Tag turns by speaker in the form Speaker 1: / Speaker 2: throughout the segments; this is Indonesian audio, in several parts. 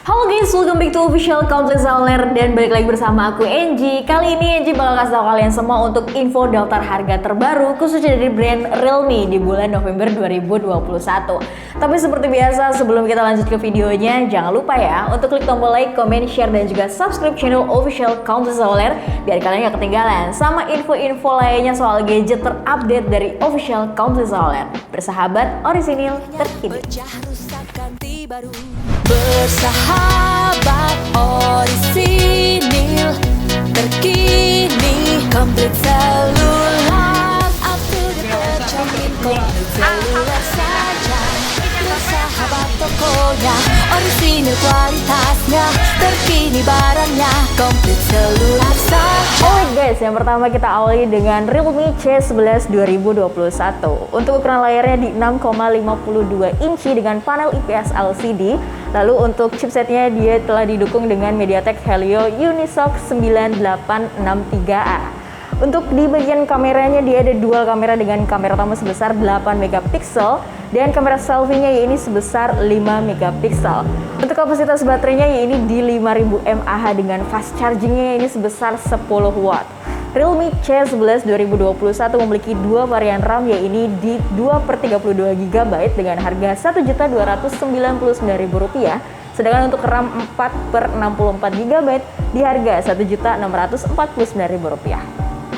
Speaker 1: Halo guys, welcome back to official Countless Owner dan balik lagi bersama aku Angie. Kali ini Angie bakal kasih tau kalian semua untuk info daftar harga terbaru khususnya dari brand Realme di bulan November 2021. Tapi seperti biasa sebelum kita lanjut ke videonya, jangan lupa ya untuk klik tombol like, comment, share dan juga subscribe channel official Countless Owner biar kalian gak ketinggalan sama info-info lainnya soal gadget terupdate dari official Countless Owner. Bersahabat, orisinil, terkini.
Speaker 2: Bersahabat orisinil terkini, komplit seluler, up to the terjamin, komplit seluler saja. Bersahabat tokonya, orisinil kualitasnya, terkini barangnya, komplit seluler saja.
Speaker 1: Alright guys, yang pertama kita awali dengan Realme C11 2021. Untuk ukuran layarnya di 6,52 inci dengan panel IPS LCD. Lalu untuk chipsetnya dia telah didukung dengan MediaTek Helio Unisoc 9863A. Untuk di bagian kameranya dia ada dual kamera dengan kamera utama sebesar 8 megapiksel dan kamera selfie-nya ini sebesar 5 megapiksel. Untuk kapasitas baterainya ini di 5000 mAh dengan fast charging-nya ini sebesar 10 watt. Realme C11 2021 memiliki dua varian RAM yaitu di 2/32GB dengan harga Rp1.299.000, sedangkan untuk RAM 4/64GB di harga Rp1.649.000.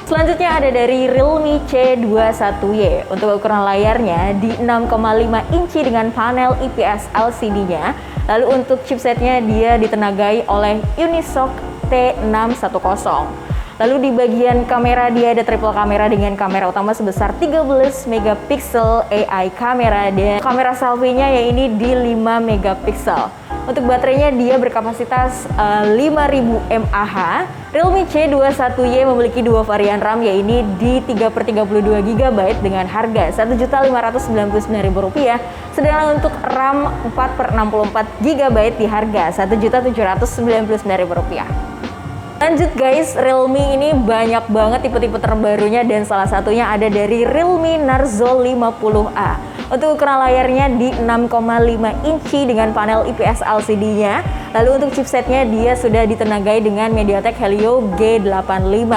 Speaker 1: Selanjutnya ada dari Realme C21Y. Untuk ukuran layarnya di 6,5 inci dengan panel IPS LCD-nya. Lalu untuk chipsetnya dia ditenagai oleh Unisoc T610. Lalu di bagian kamera dia ada triple kamera dengan kamera utama sebesar 13 megapiksel AI kamera dan kamera selfie-nya yaitu di 5 megapiksel. Untuk baterainya dia berkapasitas 5000 mAh. Realme C21Y memiliki dua varian RAM yaitu di 3/32GB dengan harga Rp1.599.000, sedangkan untuk RAM 4/64GB di harga Rp1.799.000. Lanjut guys, Realme ini banyak banget tipe-tipe terbarunya dan salah satunya ada dari Realme Narzo 50A. Untuk ukuran layarnya di 6,5 inci dengan panel IPS LCD-nya. Lalu untuk chipsetnya dia sudah ditenagai dengan MediaTek Helio G85.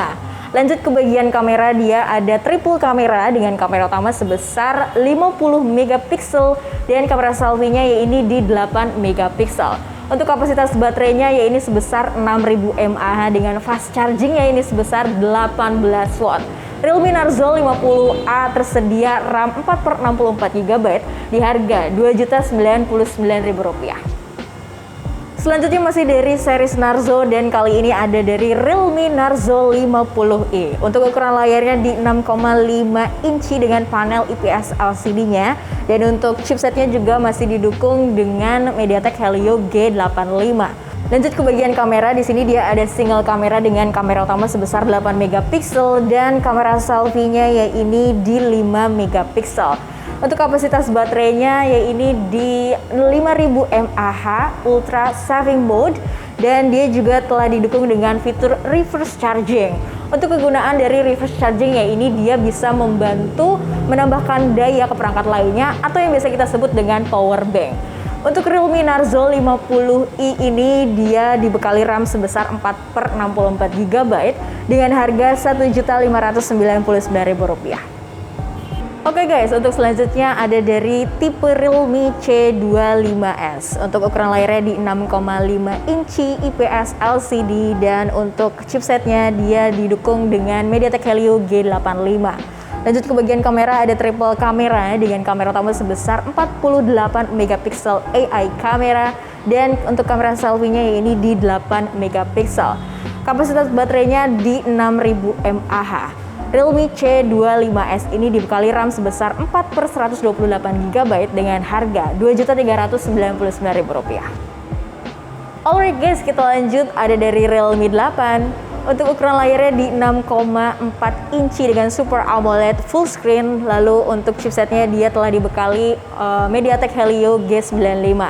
Speaker 1: Lanjut ke bagian kamera, dia ada triple kamera dengan kamera utama sebesar 50 megapiksel dan kamera selfie-nya yaitu di 8 megapiksel. Untuk kapasitas baterainya yaitu sebesar 6000 mAh dengan fast charging-nya ini sebesar 18 watt. Realme Narzo 50A tersedia RAM 4/64GB di harga Rp2.099.000. Selanjutnya masih dari series Narzo dan kali ini ada dari Realme Narzo 50E. Untuk ukuran layarnya di 6,5 inci dengan panel IPS LCD-nya dan untuk chipsetnya juga masih didukung dengan MediaTek Helio G85. Lanjut ke bagian kamera, di sini dia ada single kamera dengan kamera utama sebesar 8 megapiksel dan kamera selfie-nya yaitu di 5 megapiksel. Untuk kapasitas baterainya yaitu di 5000 mAh Ultra Saving Mode dan dia juga telah didukung dengan fitur reverse charging. Untuk kegunaan dari reverse charging yaitu dia bisa membantu menambahkan daya ke perangkat lainnya atau yang biasa kita sebut dengan power bank. Untuk Realme Narzo 50i ini dia dibekali RAM sebesar 4/64GB dengan harga Rp1.599.000. Oke guys, untuk selanjutnya ada dari tipe Realme C25S. Untuk ukuran layarnya di 6,5 inci IPS LCD dan untuk chipsetnya dia didukung dengan MediaTek Helio G85. Lanjut ke bagian kamera, ada triple kamera dengan kamera utama sebesar 48 megapiksel AI kamera dan untuk kamera selfie-nya ini di 8 megapiksel. Kapasitas baterainya di 6000 mAh. Realme C25S ini dibekali RAM sebesar 4/128GB dengan harga Rp2.399.000. Alright guys, kita lanjut ada dari Realme 8. Untuk ukuran layarnya di 6,4 inci dengan Super AMOLED full screen. Lalu untuk chipsetnya dia telah dibekali MediaTek Helio G95.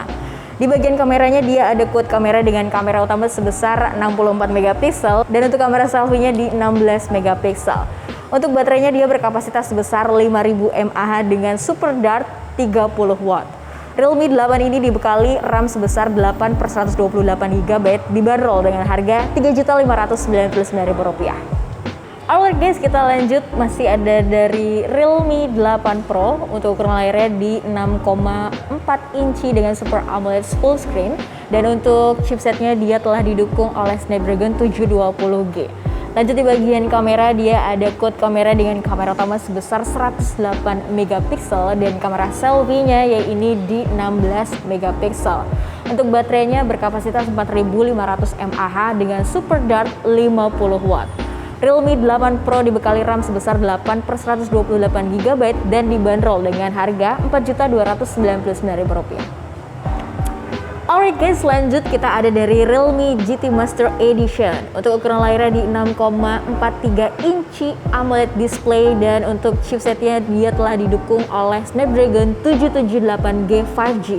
Speaker 1: Di bagian kameranya dia ada quad kamera dengan kamera utama sebesar 64 megapiksel dan untuk kamera selfie-nya di 16 megapiksel. Untuk baterainya dia berkapasitas sebesar 5000 mAh dengan Super Dart 30 watt. Realme 8 ini dibekali RAM sebesar 8/128 GB dibanderol dengan harga Rp3.599.000. Alright guys, kita lanjut, masih ada dari Realme 8 Pro untuk ukuran layarnya di 6,4 inci dengan Super AMOLED full screen, dan untuk chipsetnya dia telah didukung oleh Snapdragon 720G. Lanjut di bagian kamera, dia ada quad kamera dengan kamera utama sebesar 108 megapiksel dan kamera selfie-nya yaitu di 16 megapiksel. Untuk baterainya berkapasitas 4500 mAh dengan Super Dart 50 watt. Realme 8 Pro dibekali RAM sebesar 8/128 GB dan dibanderol dengan harga Rp4.299.000. Alright guys, lanjut kita ada dari Realme GT Master Edition. Untuk ukuran layarnya di 6,43 inci AMOLED display, dan untuk chipsetnya dia telah didukung oleh Snapdragon 778G 5G.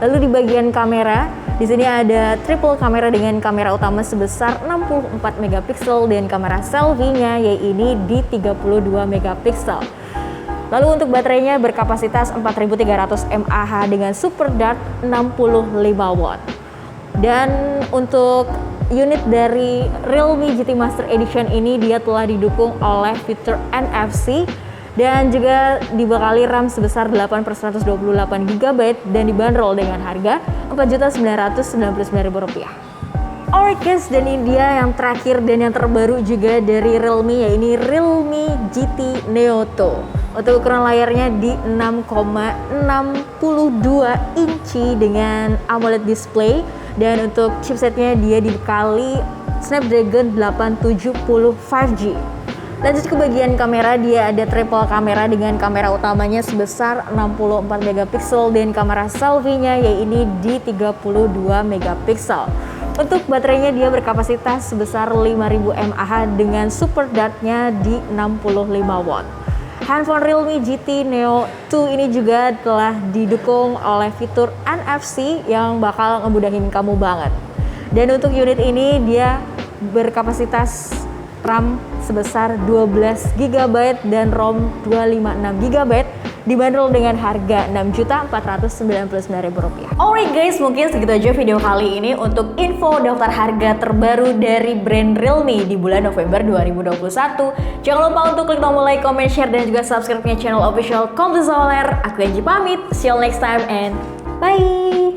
Speaker 1: Lalu di bagian kamera, di sini ada triple kamera dengan kamera utama sebesar 64 megapiksel dan kamera selfie-nya yaitu di 32 megapiksel. Lalu untuk baterainya berkapasitas 4300 mAh dengan Super Dart 65 watt. Dan untuk unit dari Realme GT Master Edition ini dia telah didukung oleh fitur NFC dan juga dibekali RAM sebesar 8/128 GB dan dibanderol dengan harga Rp4.999.000. Alright guys, dan ini dia yang terakhir dan yang terbaru juga dari Realme, yaitu Realme GT Neo 2. Untuk ukuran layarnya di 6,62 inci dengan AMOLED display, dan untuk chipsetnya dia dibekali Snapdragon 870 5G. Lanjut ke bagian kamera, dia ada triple kamera dengan kamera utamanya sebesar 64 megapiksel dan kamera selfie-nya yaitu di 32 megapiksel. Untuk baterainya dia berkapasitas sebesar 5000 mAh dengan Super Dart-nya di 65 watt. Handphone Realme GT Neo 2 ini juga telah didukung oleh fitur NFC yang bakal ngemudahin kamu banget. Dan untuk unit ini dia berkapasitas RAM sebesar 12 GB dan ROM 256 GB dibanderol dengan harga Rp6.499.000. Alright guys, mungkin segitu aja video kali ini untuk info daftar harga terbaru dari brand Realme di bulan November 2021. Jangan lupa untuk klik tombol like, comment, share, dan juga subscribe-nya channel official Kompleks Soler. Aku Angie pamit, see you next time and bye!